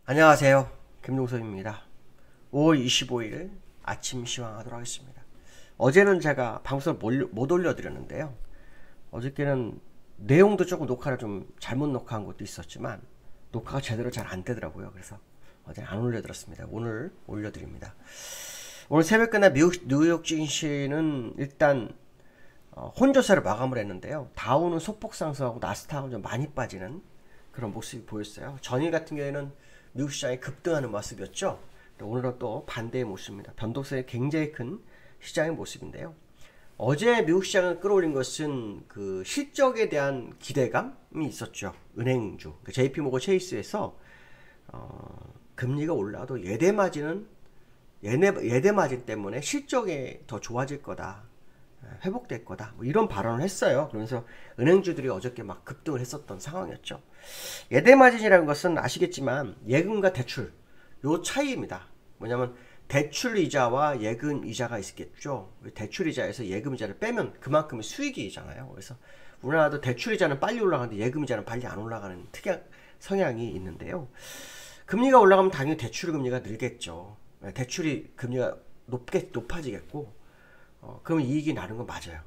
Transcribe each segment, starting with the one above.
안녕하세요. 김동섭입니다. 5월 25일 아침 시황하도록 하겠습니다. 어제는 제가 방송을 못 올려드렸는데요. 어저께는 내용도 조금 녹화를 좀 잘못 녹화한 것도 있었지만 녹화가 제대로 잘 안 되더라고요. 그래서 어제 안 올려드렸습니다. 오늘 올려드립니다. 오늘 새벽까지 뉴욕 증시는 일단 혼조세를 마감을 했는데요. 다우는 소폭 상승하고 나스닥은 좀 많이 빠지는 그런 모습이 보였어요. 전일 같은 경우에는 미국 시장이 급등하는 모습이었죠. 오늘은 또 반대의 모습입니다. 변동성이 굉장히 큰 시장의 모습인데요. 어제 미국 시장을 끌어올린 것은 그 실적에 대한 기대감이 있었죠. 은행주, JP모건 체이스에서 금리가 올라도 예대 마진은 예대 마진 때문에 실적이 더 좋아질 거다. 회복될 거다. 뭐 이런 발언을 했어요. 그러면서 은행주들이 어저께 막 급등을 했었던 상황이었죠. 예대 마진이라는 것은 아시겠지만 예금과 대출 요 차이입니다. 뭐냐면 대출 이자와 예금 이자가 있겠죠. 대출 이자에서 예금 이자를 빼면 그만큼의 수익이잖아요. 그래서 우리나라도 대출 이자는 빨리 올라가는데 예금 이자는 빨리 안 올라가는 특이한 성향이 있는데요. 금리가 올라가면 당연히 대출 금리가 늘겠죠. 대출이 금리가 높아지겠고 그러면 이익이 나는 건 맞아요.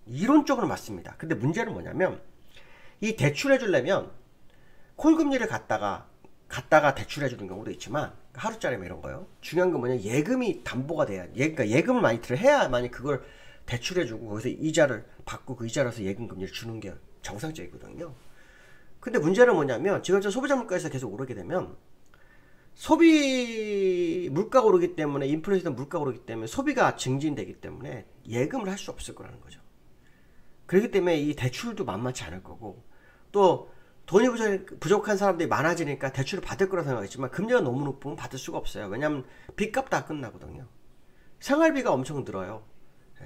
이론적으로 맞습니다. 근데 문제는 뭐냐면 이 대출해 주려면 콜금리를 갖다가 대출해 주는 경우도 있지만 하루짜리 이런 거요. 중요한 건 뭐냐 예금이 담보가 돼야 그러니까 예금을 많이 들어야만이 그걸 대출해 주고 거기서 이자를 받고 그 이자로서 예금 금리를 주는 게 정상적이거든요. 근데 문제는 뭐냐면 지금 소비자 물가에서 계속 오르게 되면 소비 물가가 오르기 때문에 인플레이션 물가가 오르기 때문에 소비가 증진되기 때문에 예금을 할 수 없을 거라는 거죠. 그렇기 때문에 이 대출도 만만치 않을 거고 또 돈이 부족한 사람들이 많아지니까 대출을 받을 거라 생각했지만 금리가 너무 높으면 받을 수가 없어요. 왜냐하면 빚값 다 끝나거든요. 생활비가 엄청 늘어요.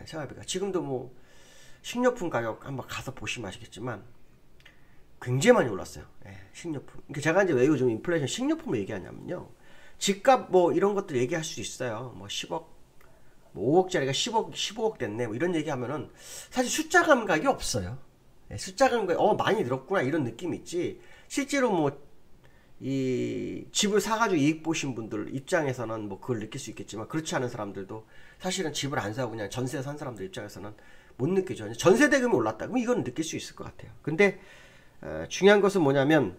생활비가 지금도 뭐 식료품 가격 한번 가서 보시면 아시겠지만 굉장히 많이 올랐어요. 식료품. 그러니까 제가 이제 왜 요즘 인플레이션 식료품을 얘기하냐면요. 집값 뭐 이런 것들 얘기할 수 있어요. 뭐 10억, 뭐 5억짜리가 10억, 15억 됐네. 뭐 이런 얘기하면은 사실 숫자 감각이 없어요. 숫자 감각이 많이 늘었구나 이런 느낌이 있지. 실제로 뭐 이 집을 사가지고 이익 보신 분들 입장에서는 뭐 그걸 느낄 수 있겠지만 그렇지 않은 사람들도 사실은 집을 안 사고 그냥 전세 산 사람들 입장에서는 못 느끼죠. 전세 대금이 올랐다. 그럼 이건 느낄 수 있을 것 같아요. 근데 중요한 것은 뭐냐면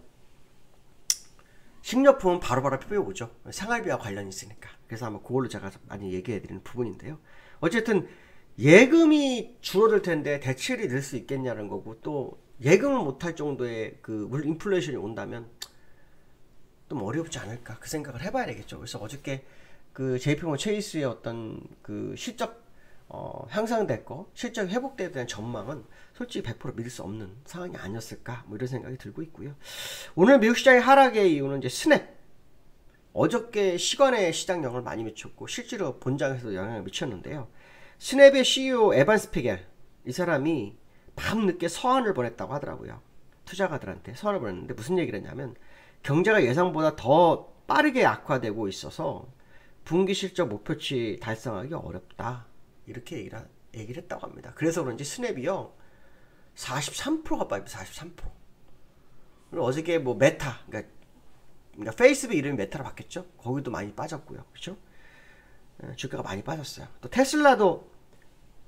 식료품은 바로바로 펴오죠. 생활비와 관련이 있으니까. 그래서 아마 그걸로 제가 많이 얘기해드리는 부분인데요. 어쨌든 예금이 줄어들 텐데 대출이 늘 수 있겠냐는 거고 또 예금을 못할 정도의 그 인플레이션이 온다면 좀 어렵지 않을까 그 생각을 해봐야 되겠죠. 그래서 어저께 그 JP모건 체이스의 어떤 그 실적 향상됐고 실적이 회복되에 대한 전망은 솔직히 100% 믿을 수 없는 상황이 아니었을까 뭐 이런 생각이 들고 있고요. 오늘 미국 시장의 하락의 이유는 이제 스냅 어저께 시간에 시장 영향을 많이 미쳤고 실제로 본장에서도 영향을 미쳤는데요. 스냅의 CEO 에반 스피겔 이 사람이 밤늦게 서한을 보냈다고 하더라고요. 투자가들한테 서한을 보냈는데 무슨 얘기를 했냐면 경제가 예상보다 더 빠르게 악화되고 있어서 분기 실적 목표치 달성하기 어렵다 이렇게 얘기를 했다고 합니다. 그래서 그런지 스냅이요 43%가 빠집니다. 43%. 그리고 어저께 뭐 메타 그러니까 페이스북 이름이 메타로 바뀌었죠. 거기도 많이 빠졌고요. 그렇죠? 주가가 많이 빠졌어요. 또 테슬라도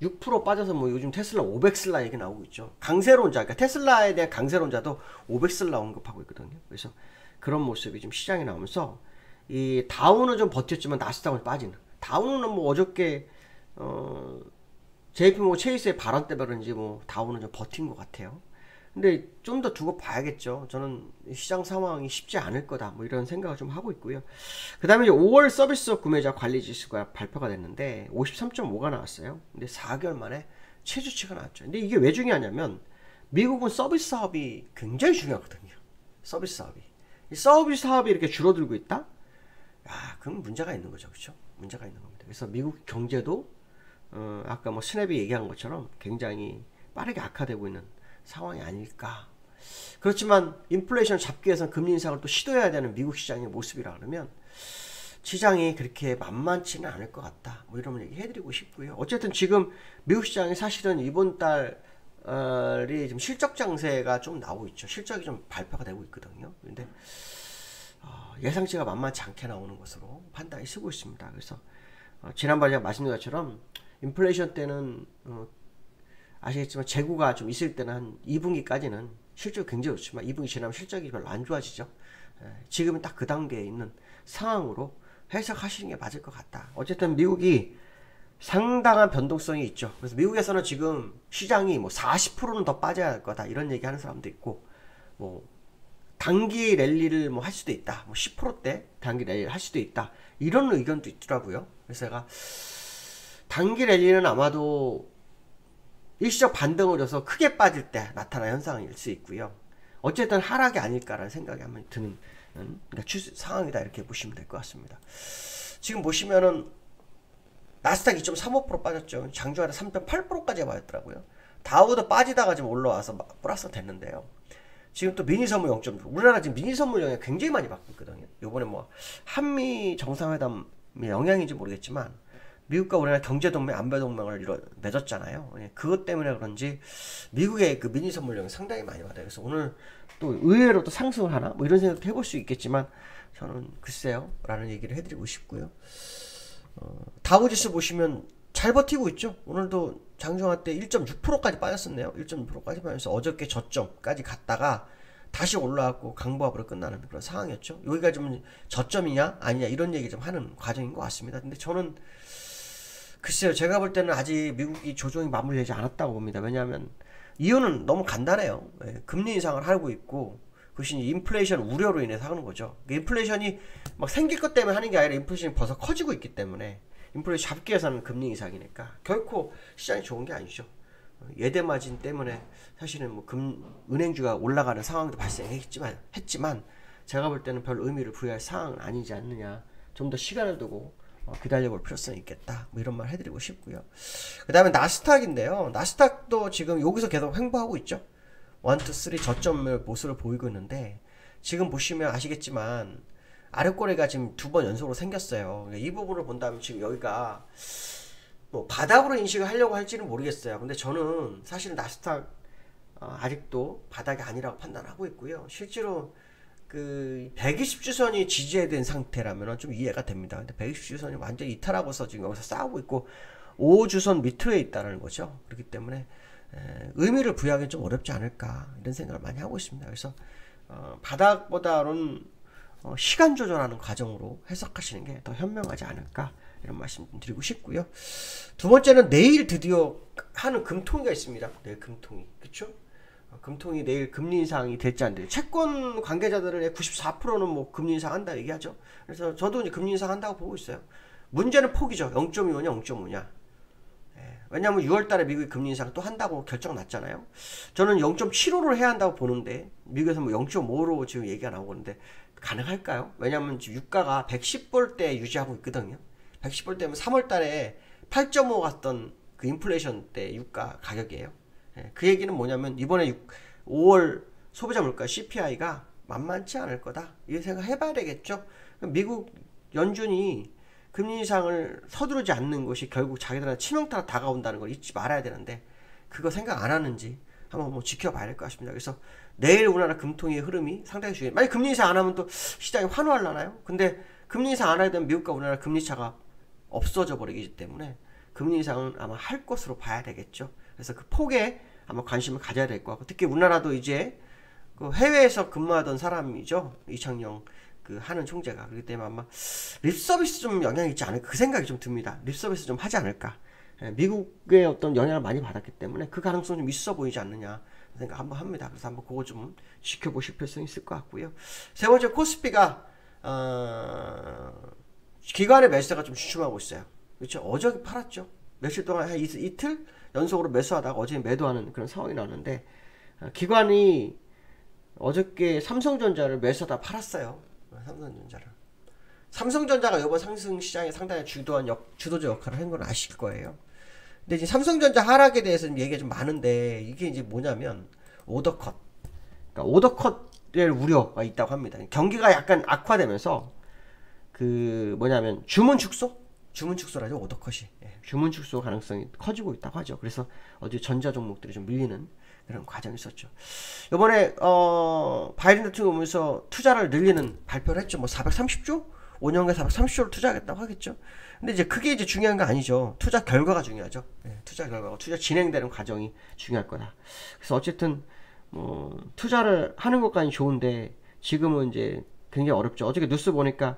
6% 빠져서 뭐 요즘 테슬라 500슬라 얘기 나오고 있죠. 강세론자 그러니까 테슬라에 대한 강세론자도 500슬라 언급하고 있거든요. 그래서 그런 모습이 좀 시장에 나오면서 이 다우는 좀 버텼지만 나스닥은 빠지는. 다우는 뭐 어저께 JP모건 체이스의 발언 때문에 그런지 뭐 다우는 좀 버틴 것 같아요. 근데 좀 더 두고 봐야겠죠. 저는 시장 상황이 쉽지 않을 거다 뭐 이런 생각을 좀 하고 있고요. 그 다음에 이제 5월 서비스업 구매자 관리 지수가 발표가 됐는데 53.5가 나왔어요. 근데 4개월 만에 최저치가 나왔죠. 근데 이게 왜 중요하냐면 미국은 서비스 사업이 굉장히 중요하거든요. 서비스 사업이. 이 서비스 사업이 이렇게 줄어들고 있다? 그럼 문제가 있는 거죠. 그렇죠? 문제가 있는 겁니다. 그래서 미국 경제도 아까 뭐 스냅이 얘기한 것처럼 굉장히 빠르게 악화되고 있는 상황이 아닐까. 그렇지만 인플레이션 잡기 위해서는 금리 인상을 또 시도해야 되는 미국 시장의 모습이라 그러면 시장이 그렇게 만만치는 않을 것 같다. 뭐 이런 얘기 해드리고 싶고요. 어쨌든 지금 미국 시장이 사실은 이번 달이 지금 실적 장세가 좀 나오고 있죠. 실적이 좀 발표가 되고 있거든요. 근데 예상치가 만만치 않게 나오는 것으로 판단이 쓰고 있습니다. 그래서 지난번에 제가 말씀드린 것처럼 인플레이션 때는 아시겠지만 재고가 좀 있을 때는 한 2분기까지는 실적이 굉장히 좋지만 2분기 지나면 실적이 별로 안 좋아지죠. 지금은 딱 그 단계에 있는 상황으로 해석하시는 게 맞을 것 같다. 어쨌든 미국이 상당한 변동성이 있죠. 그래서 미국에서는 지금 시장이 뭐 40%는 더 빠져야 할 거다 이런 얘기 하는 사람도 있고, 뭐 단기 랠리를 뭐 할 수도 있다, 뭐 10%대 단기 랠리를 할 수도 있다 이런 의견도 있더라고요. 그래서 제가 단기 랠리는 아마도 일시적 반등을 줘서 크게 빠질 때 나타난 현상일 수 있고요. 어쨌든 하락이 아닐까라는 생각이 한번 드는 그러니까 상황이다 이렇게 보시면 될 것 같습니다. 지금 보시면은 나스닥 2.35% 빠졌죠. 장중하다 3.8%까지 빠졌더라고요. 다우도 빠지다가 지금 올라와서 플러스 됐는데요. 지금 또 미니 선물 0.6. 우리나라 지금 미니 선물 영향이 굉장히 많이 받고 있거든요. 요번에 뭐 한미 정상회담의 영향인지 모르겠지만 미국과 우리나라 경제동맹, 안보동맹을 맺었잖아요. 그것 때문에 그런지 미국의 그 미니 선물량이 상당히 많이 받아요. 그래서 오늘 또 의외로 또 상승을 하나? 뭐 이런 생각도 해볼 수 있겠지만 저는 글쎄요 라는 얘기를 해드리고 싶고요. 다우지수 보시면 잘 버티고 있죠. 오늘도 장중한 때 1.6%까지 빠졌었네요. 1.6%까지 빠져서 어저께 저점까지 갔다가 다시 올라왔고 강보합으로 끝나는 그런 상황이었죠. 여기가 좀 저점이냐 아니냐 이런 얘기 좀 하는 과정인 것 같습니다. 근데 저는 글쎄요, 제가 볼 때는 아직 미국이 조정이 마무리되지 않았다고 봅니다. 왜냐하면 이유는 너무 간단해요. 금리 인상을 하고 있고 그것이 인플레이션 우려로 인해서 하는 거죠. 인플레이션이 막 생길 것 때문에 하는 게 아니라 인플레이션이 벌써 커지고 있기 때문에 인플레이션 잡기 위해서는 금리 인상이니까 결코 시장이 좋은 게 아니죠. 예대 마진 때문에 사실은 뭐 은행주가 올라가는 상황도 발생했지만 제가 볼 때는 별 의미를 부여할 상황은 아니지 않느냐. 좀 더 시간을 두고 기다려볼 필요성이 있겠다. 뭐 이런 말 해드리고 싶고요. 그 다음에 나스닥인데요. 나스닥도 지금 여기서 계속 횡보하고 있죠. 1, 2, 3 저점을 모습을 보이고 있는데 지금 보시면 아시겠지만 아랫꼬리가 지금 2번 연속으로 생겼어요. 이 부분을 본다면 지금 여기가 뭐 바닥으로 인식을 하려고 할지는 모르겠어요. 근데 저는 사실은 나스닥 아직도 바닥이 아니라고 판단하고 있고요. 실제로 그 120주선이 지지된 상태라면 좀 이해가 됩니다. 근데 120주선이 완전히 이탈하고서 지금 여기서 싸우고 있고 5주선 밑에 있다는 거죠. 그렇기 때문에 의미를 부여하기는 좀 어렵지 않을까 이런 생각을 많이 하고 있습니다. 그래서 바닥보다는 시간 조절하는 과정으로 해석하시는 게 더 현명하지 않을까 이런 말씀 드리고 싶고요. 두 번째는 내일 드디어 하는 금통위가 있습니다. 내일 금통위, 그렇죠? 금통위 내일 금리 인상이 될지 안 될지. 채권 관계자들의 94%는 뭐 금리 인상한다 얘기하죠. 그래서 저도 이제 금리 인상한다고 보고 있어요. 문제는 폭이죠. 0.25냐 0.5냐. 왜냐하면 6월달에 미국이 금리 인상 또 한다고 결정 났잖아요. 저는 0.75를 해야 한다고 보는데 미국에서 뭐 0.5로 지금 얘기가 나오고 있는데 가능할까요? 왜냐하면 지금 유가가 110불대 유지하고 있거든요. 110불대면 3월달에 8.5 갔던 그 인플레이션 때 유가 가격이에요. 그 얘기는 뭐냐면 이번에 5월 소비자 물가 CPI가 만만치 않을 거다. 이 생각 해봐야 되겠죠. 미국 연준이 금리 인상을 서두르지 않는 것이 결국 자기들한테 치명타가 다가온다는 걸 잊지 말아야 되는데 그거 생각 안 하는지 한번 뭐 지켜봐야 될 것 같습니다. 그래서 내일 우리나라 금통위의 흐름이 상당히 중요해요. 만약 금리 인상 안 하면 또 시장이 환호하려나요? 근데 금리 인상 안 하게 되면 미국과 우리나라 금리 차가 없어져 버리기 때문에 금리 인상은 아마 할 것으로 봐야 되겠죠. 그래서 그 폭에 아마 관심을 가져야 될 것 같고 특히 우리나라도 이제 그 해외에서 근무하던 사람이죠. 이창용 그 하는 총재가. 그렇기 때문에 아마 립서비스 좀 영향이 있지 않을까 그 생각이 좀 듭니다. 립서비스 좀 하지 않을까. 미국의 어떤 영향을 많이 받았기 때문에 그 가능성이 좀 있어 보이지 않느냐 생각 한번 합니다. 그래서 한번 그거 좀 지켜보실 필요성이 있을 것 같고요. 세 번째 코스피가 기관의 매수가 좀 주춤하고 있어요. 그렇죠. 어저께 팔았죠. 며칠 동안 한 이틀 연속으로 매수하다가 어제 매도하는 그런 상황이 나왔는데 기관이 어저께 삼성전자를 매수하다 팔았어요. 삼성전자가 이번 상승 시장에 상당히 주도적 역할을 한 건 아실 거예요. 근데 이제 삼성전자 하락에 대해서 얘기가 좀 많은데 이게 이제 뭐냐면 오더컷. 그러니까 오더컷의 우려가 있다고 합니다. 경기가 약간 악화되면서 그 뭐냐면 주문 축소라죠. 오더컷이. 주문 축소 가능성이 커지고 있다고 하죠. 그래서 어제 전자 종목들이 좀 밀리는 그런 과정이 있었죠. 이번에 바이든 대통령이 오면서 투자를 늘리는 발표를 했죠. 뭐 430조? 5년간 430조를 투자하겠다고 하겠죠. 근데 이제 그게 이제 중요한 거 아니죠. 투자 결과가 중요하죠. 네, 투자 결과가, 투자 진행되는 과정이 중요할 거다. 그래서 어쨌든 뭐 투자를 하는 것까지 좋은데 지금은 이제 굉장히 어렵죠. 어저께 뉴스 보니까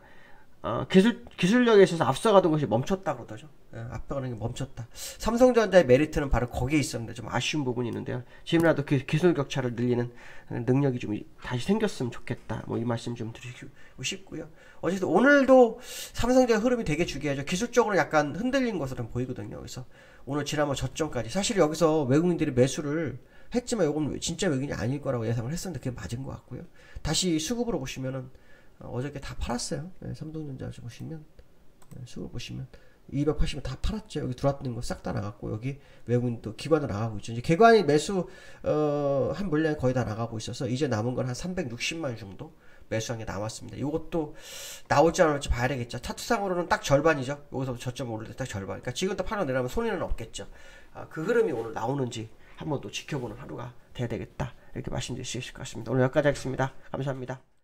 기술력에 있어서 앞서가던 것이 멈췄다 그러더죠. 예, 앞서가는 게 멈췄다. 삼성전자의 메리트는 바로 거기에 있었는데 좀 아쉬운 부분이 있는데요. 지금이라도 기술 격차를 늘리는 능력이 좀 다시 생겼으면 좋겠다. 뭐 이 말씀 좀 드리고 싶고요. 어쨌든 오늘도 삼성전자 흐름이 되게 중요하죠. 기술적으로 약간 흔들린 것으로 보이거든요. 그래서 오늘 지난번 저점까지 사실 여기서 외국인들이 매수를 했지만 이건 진짜 외국인이 아닐 거라고 예상을 했었는데 그게 맞은 것 같고요. 다시 수급으로 보시면은 어저께 다 팔았어요. 네, 삼성전자 보시면 수급 보시면 280원 다 팔았죠. 여기 들어왔던 거 싹 다 나갔고 여기 외국인 또 기관도 나가고 있죠. 이제 기관이 매수 한 물량이 거의 다 나가고 있어서 이제 남은 건 한 360만 정도 매수한 게 남았습니다. 이것도 나올지 안 나올지 봐야 되겠죠. 차트상으로는 딱 절반이죠. 여기서 저점 오를 때 딱 절반. 그러니까 지금 또 팔아 내려면 손해는 없겠죠. 그 흐름이 오늘 나오는지 한번 또 지켜보는 하루가 돼야 되겠다. 이렇게 말씀드릴 수 있을 것 같습니다. 오늘 여기까지 하겠습니다. 감사합니다.